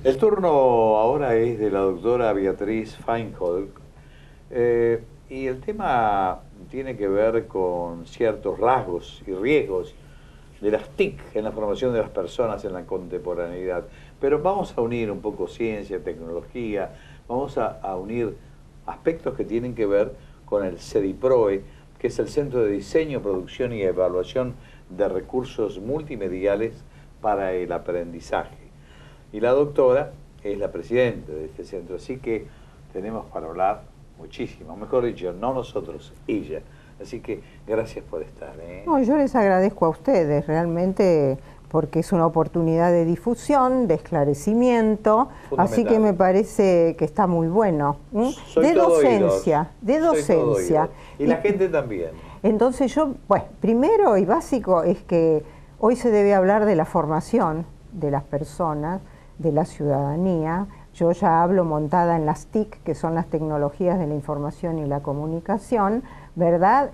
El turno ahora es de la doctora Beatriz Feinholz y el tema tiene que ver con ciertos rasgos y riesgos de las TIC en la formación de las personas en la contemporaneidad. Pero vamos a unir un poco ciencia, tecnología, vamos a unir aspectos que tienen que ver con el CEDIPROE, que es el Centro de Diseño, Producción y Evaluación de Recursos Multimediales para el Aprendizaje. Y la doctora es la presidenta de este centro, así que tenemos para hablar muchísimo, mejor dicho, no nosotros, ella. Así que gracias por estar. No, yo les agradezco a ustedes realmente porque es una oportunidad de difusión, de esclarecimiento, así que me parece que está muy bueno. De docencia, de docencia. Y la gente también. Entonces yo, pues, primero y básico es que hoy se debe hablar de la formación de las personas, de la ciudadanía. Yo ya hablo montada en las TIC, que son las tecnologías de la información y la comunicación, ¿verdad?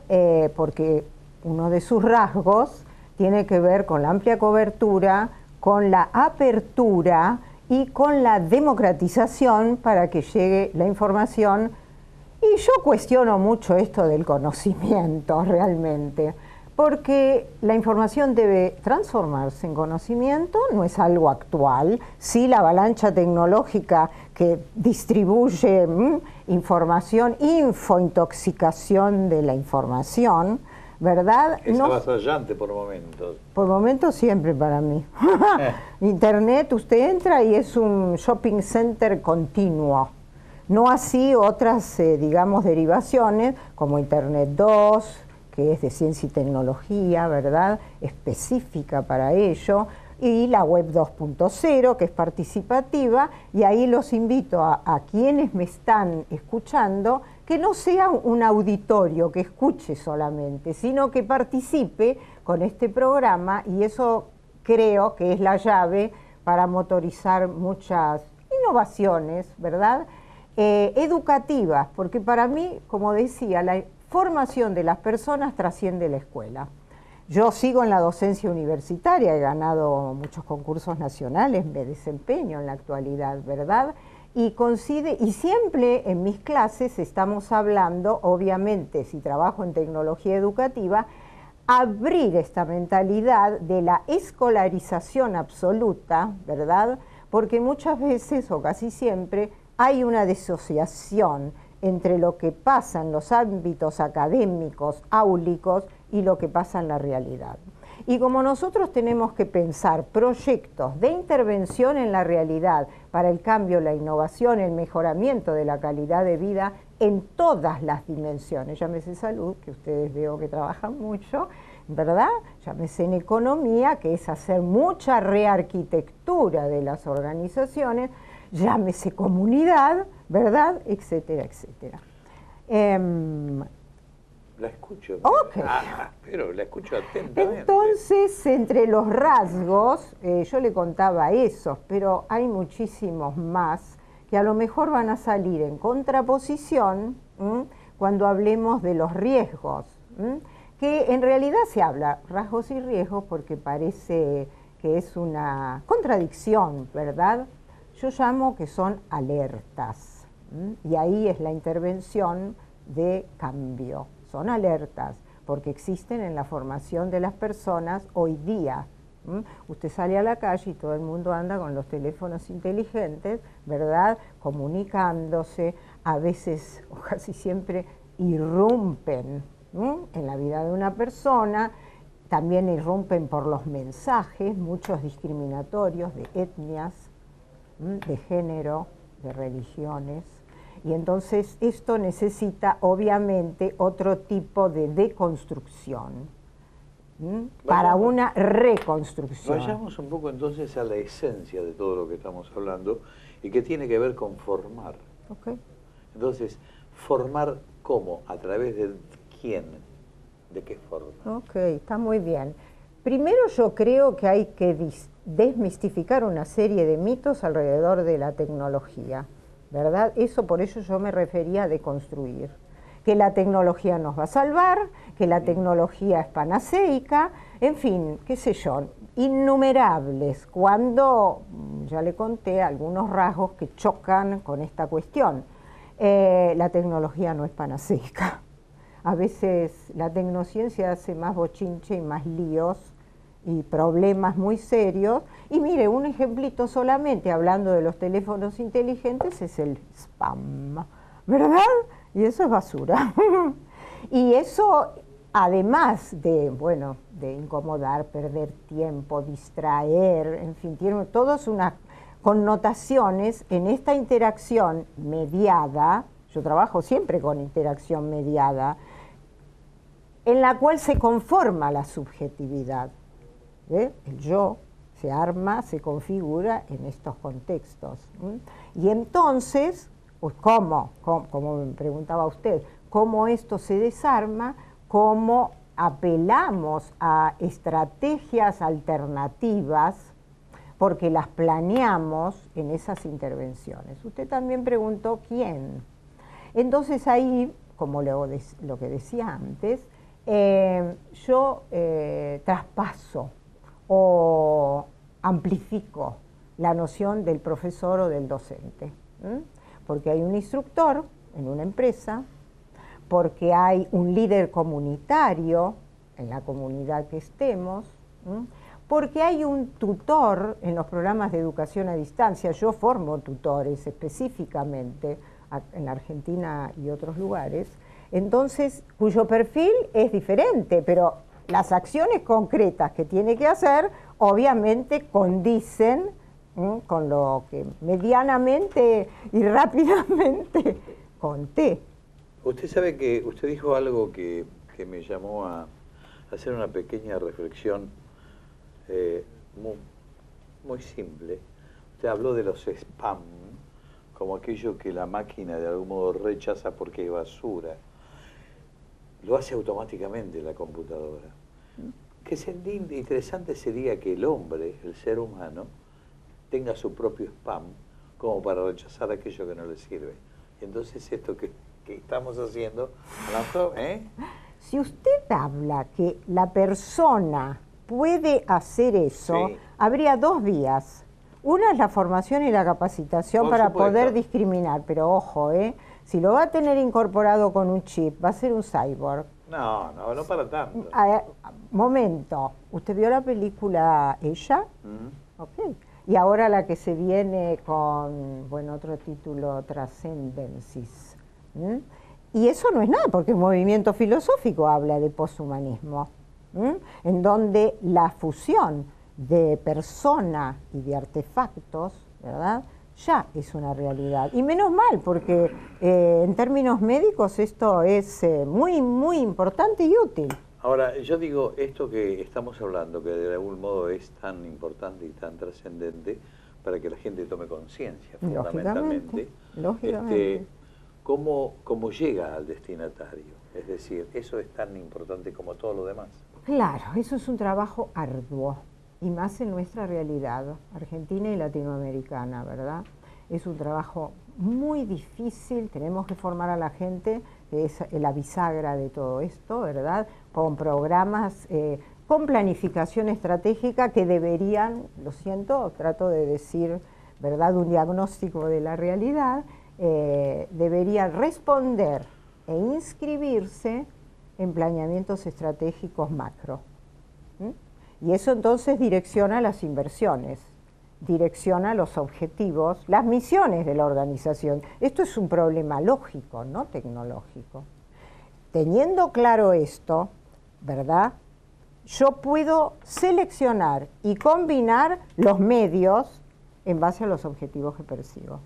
Porque uno de sus rasgos tiene que ver con la amplia cobertura, con la apertura y con la democratización para que llegue la información. Y yo cuestiono mucho esto del conocimiento realmente, porque la información debe transformarse en conocimiento, no es algo actual. Sí, la avalancha tecnológica que distribuye información, infointoxicación de la información, ¿verdad? Es avasallante por momentos. Por momentos siempre para mí. Internet, usted entra y es un shopping center continuo. No así otras, digamos, derivaciones como Internet 2, que es de ciencia y tecnología, ¿verdad?, específica para ello, y la web 2.0, que es participativa, y ahí los invito a quienes me están escuchando, que no sea un auditorio que escuche solamente, sino que participe con este programa, y eso creo que es la llave para motorizar muchas innovaciones, ¿verdad?, educativas, porque para mí, como decía, la formación de las personas trasciende la escuela. Yo sigo en la docencia universitaria, he ganado muchos concursos nacionales, me desempeño en la actualidad, ¿verdad? Y siempre en mis clases estamos hablando, obviamente, si trabajo en tecnología educativa, abrir esta mentalidad de la escolarización absoluta, ¿verdad? Porque muchas veces, o casi siempre, hay una disociación entre lo que pasa en los ámbitos académicos, áulicos, y lo que pasa en la realidad. Y como nosotros tenemos que pensar proyectos de intervención en la realidad para el cambio, la innovación, el mejoramiento de la calidad de vida en todas las dimensiones, llámese salud, que ustedes veo que trabajan mucho, ¿verdad? Llámese en economía, que es hacer mucha rearquitectura de las organizaciones, llámese comunidad, ¿verdad? Etcétera, etcétera. La escucho. Okay. Pero la escucho atentamente. Entonces, entre los rasgos, yo le contaba esos, pero hay muchísimos más que a lo mejor van a salir en contraposición cuando hablemos de los riesgos, que en realidad se habla rasgos y riesgos porque parece que es una contradicción, ¿verdad? Yo llamo que son alertas, y ahí es la intervención de cambio. Son alertas porque existen en la formación de las personas hoy día. Usted sale a la calle y todo el mundo anda con los teléfonos inteligentes, ¿verdad?, comunicándose, a veces o casi siempre irrumpen en la vida de una persona, también irrumpen por los mensajes, muchos discriminatorios de etnias, de género, de religiones, y entonces esto necesita obviamente otro tipo de deconstrucción para una reconstrucción. Vayamos un poco entonces a la esencia de todo lo que estamos hablando y que tiene que ver con formar. Okay. Entonces, ¿formar cómo? ¿A través de quién? ¿De qué forma? Ok, está muy bien. Primero yo creo que hay que desmistificar una serie de mitos alrededor de la tecnología, ¿verdad? Eso, por eso yo me refería a deconstruir. Que la tecnología nos va a salvar, que la tecnología es panaceica, en fin, qué sé yo. innumerables cuando, ya le conté, algunos rasgos que chocan con esta cuestión. La tecnología no es panaceica. A veces la tecnociencia hace más bochinche y más líos y problemas muy serios. Y mire, un ejemplito solamente, hablando de los teléfonos inteligentes, es el spam, ¿verdad? Y eso es basura. Y eso, además de, bueno, de incomodar, perder tiempo, distraer, en fin, tiene todas unas connotaciones en esta interacción mediada. Yo trabajo siempre con interacción mediada, en la cual se conforma la subjetividad. ¿Ve? El yo se arma, se configura en estos contextos. Y entonces, pues, ¿cómo me preguntaba usted, cómo esto se desarma? ¿Cómo apelamos a estrategias alternativas? Porque las planeamos en esas intervenciones. Usted también preguntó quién. Entonces ahí, como lo que decía antes, yo traspaso o amplifico la noción del profesor o del docente. Porque hay un instructor en una empresa, porque hay un líder comunitario en la comunidad que estemos, porque hay un tutor en los programas de educación a distancia. Yo formo tutores específicamente en la Argentina y otros lugares, entonces, cuyo perfil es diferente, pero las acciones concretas que tiene que hacer, obviamente condicen con lo que medianamente y rápidamente conté. Usted sabe que usted dijo algo que me llamó a hacer una pequeña reflexión muy simple. Usted habló de los spam, como aquello que la máquina de algún modo rechaza porque es basura. Lo hace automáticamente la computadora. Qué interesante sería que el hombre, el ser humano, tenga su propio spam como para rechazar aquello que no le sirve. Y entonces esto que estamos haciendo, Si usted habla que la persona puede hacer eso, sí, habría dos vías. Una es la formación y la capacitación para poder discriminar, pero ojo, si lo va a tener incorporado con un chip, va a ser un cyborg. No para tanto. Momento, ¿usted vio la película Ella? Ok. Y ahora la que se viene con, bueno, otro título, Transcendencies. Y eso no es nada, porque el movimiento filosófico habla de poshumanismo, en donde la fusión de persona y de artefactos, ¿verdad?, ya es una realidad. Y menos mal, porque en términos médicos esto es muy, muy importante y útil. Ahora, yo digo, esto que estamos hablando, que de algún modo es tan importante y tan trascendente para que la gente tome conciencia, fundamentalmente. Lógicamente. ¿Cómo llega al destinatario? Es decir, eso es tan importante como todo lo demás. Claro, eso es un trabajo arduo, y más en nuestra realidad argentina y latinoamericana, ¿verdad? Es un trabajo muy difícil, tenemos que formar a la gente, que es la bisagra de todo esto, ¿verdad?, con programas, con planificación estratégica que deberían, lo siento, trato de decir, ¿verdad?, un diagnóstico de la realidad, deberían responder e inscribirse en planeamientos estratégicos macro. Y eso entonces direcciona las inversiones, direcciona los objetivos, las misiones de la organización. Esto es un problema lógico, no tecnológico. Teniendo claro esto, ¿verdad?, yo puedo seleccionar y combinar los medios en base a los objetivos que persigo.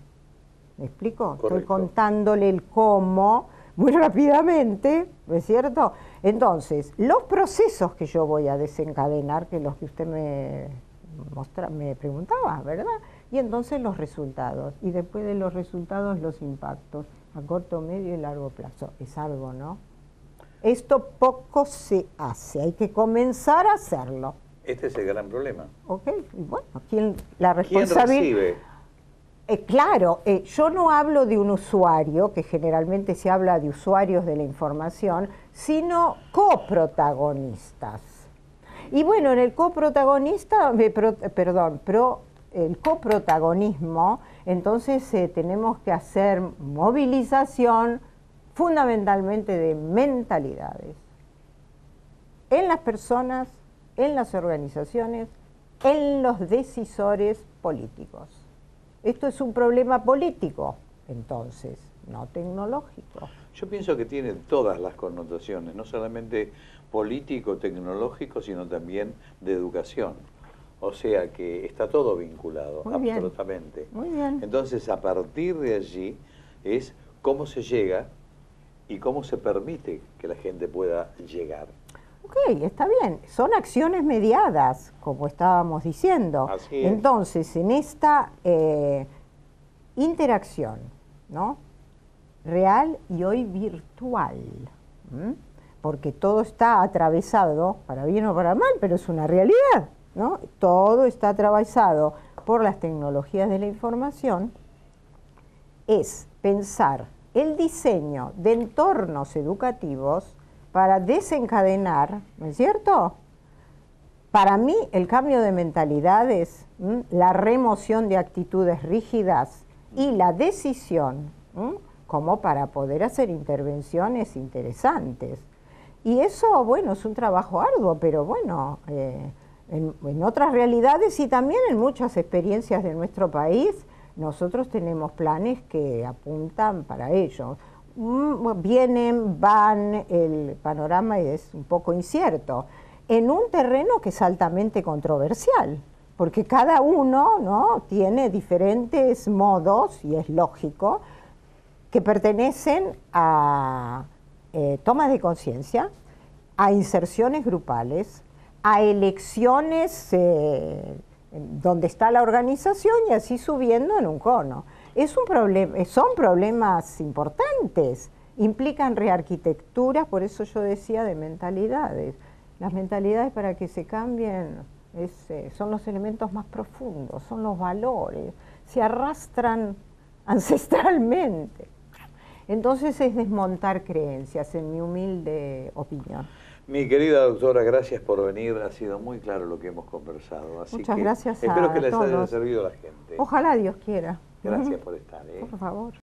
¿Me explico? Correcto. Estoy contándole el cómo muy rápidamente, ¿no es cierto? Entonces, los procesos que yo voy a desencadenar, que los que usted me preguntaba, ¿verdad? Y entonces los resultados, y después de los resultados los impactos a corto, medio y largo plazo. Es algo, ¿no? Esto poco se hace, hay que comenzar a hacerlo. Este es el gran problema. Ok, y bueno, la responsabilidad... ¿Quién recibe? Claro, yo no hablo de un usuario, que generalmente se habla de usuarios de la información, sino coprotagonistas. Y bueno, en el coprotagonista, el coprotagonismo, entonces tenemos que hacer movilización fundamentalmente de mentalidades en las personas, en las organizaciones, en los decisores políticos. Esto es un problema político, entonces, no tecnológico. Yo pienso que tiene todas las connotaciones, no solamente político, tecnológico, sino también de educación. O sea que está todo vinculado, Muy absolutamente. Bien. Muy bien. Entonces, a partir de allí es cómo se llega y cómo se permite que la gente pueda llegar. Ok, está bien. Son acciones mediadas, como estábamos diciendo. Así es. Entonces, en esta interacción, ¿no?, real y hoy virtual, porque todo está atravesado, para bien o para mal, pero es una realidad, ¿no? Todo está atravesado por las tecnologías de la información. Es pensar el diseño de entornos educativos para desencadenar, ¿no es cierto? Para mí, el cambio de mentalidades, la remoción de actitudes rígidas y la decisión, como para poder hacer intervenciones interesantes. Y eso, bueno, es un trabajo arduo, pero bueno, en otras realidades y también en muchas experiencias de nuestro país, nosotros tenemos planes que apuntan para ello. Vienen, van, el panorama es un poco incierto, en un terreno que es altamente controversial, porque cada uno, ¿no?, tiene diferentes modos, y es lógico, que pertenecen a tomas de conciencia, a inserciones grupales, a elecciones donde está la organización y así subiendo en un cono. Son problemas importantes, implican rearquitecturas, por eso yo decía de mentalidades. Las mentalidades, para que se cambien, son los elementos más profundos, son los valores, se arrastran ancestralmente. Entonces es desmontar creencias, en mi humilde opinión. Mi querida doctora, gracias por venir. Ha sido muy claro lo que hemos conversado. Así Muchas gracias espero a que les haya todos. servido a la gente. Ojalá Dios quiera. Gracias por estar. Por favor.